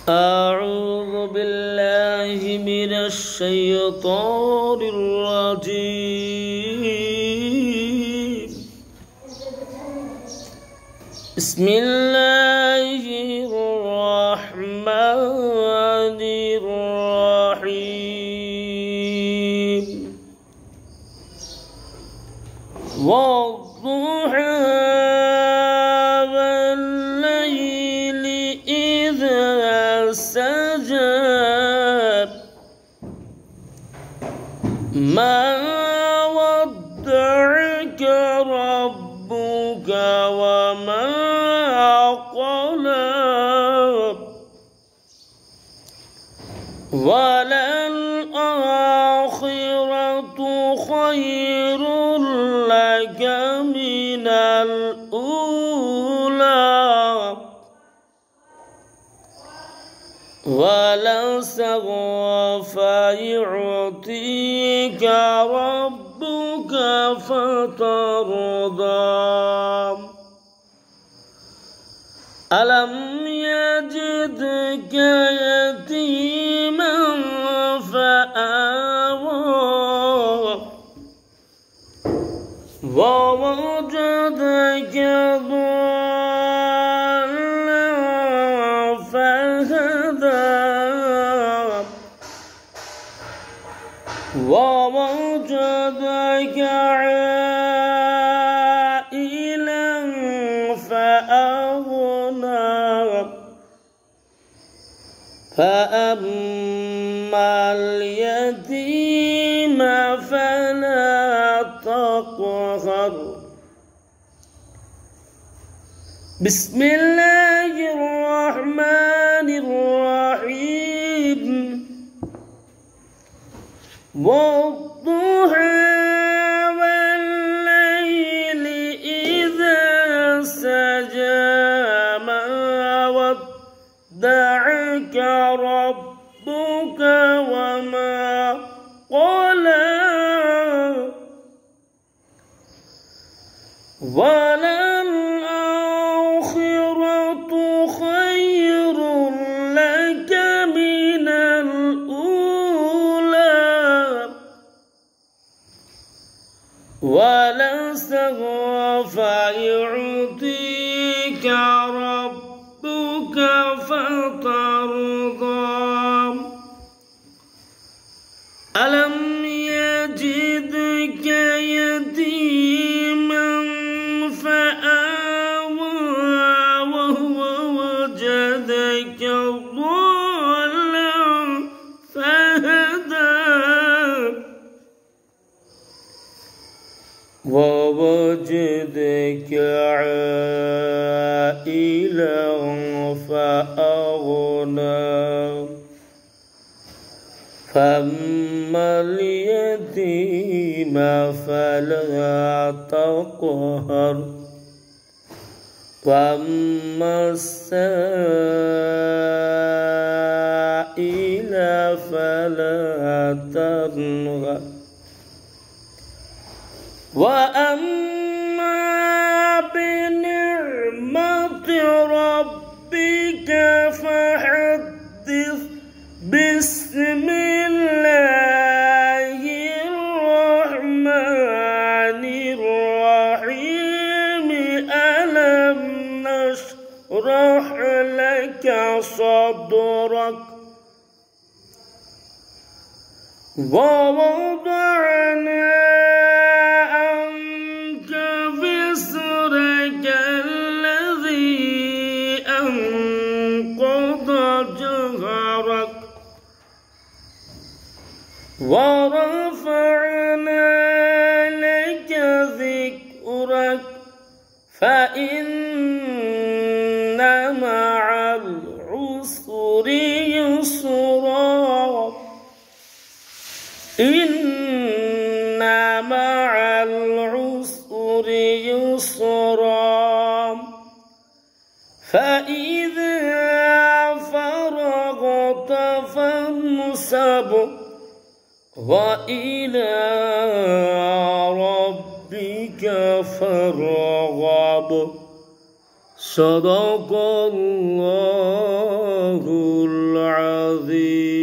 أعوذ بالله من الشيطان الرجيم. بسم الله الرحمن الرحيم. والضحى والليل إذا سجى ما ودعك ربك وما قلى وللآخرة خير لك من الأولى ولسوف يعطيك ربك فترضى. ألم يجدك يتيما فآوى ووجدك ضالا فهدى ووجدك عائلا فأغنى فأما اليتيم فلا تقهر. بسم الله الرحمن الرحيم. والضحى والليل إذا سجى ما ودعك ربك وما قلى وللآخرة خير لك من الأولى ولسوف يعطيك ربك فترضى. ألم يجدك يتيما فآوى ووجدك ضالا فهدى ووجدك عائلا فأغنى فأما اليتيم فلا تقهر وأما السائل فلا تنهر وأما بنعمة ربك فحدث. بسم الله الرحمن الرحيم. ألم نشرح لك صدرك ووضعنا عنك وزرك الذي أنقض ظهرك ورفعنا لك ذكرك فإن مع العسر يسرا إن مع العسر يسرا فإذا فرغت فانصب وإلى ربك فارغب. صدق الله عظيم.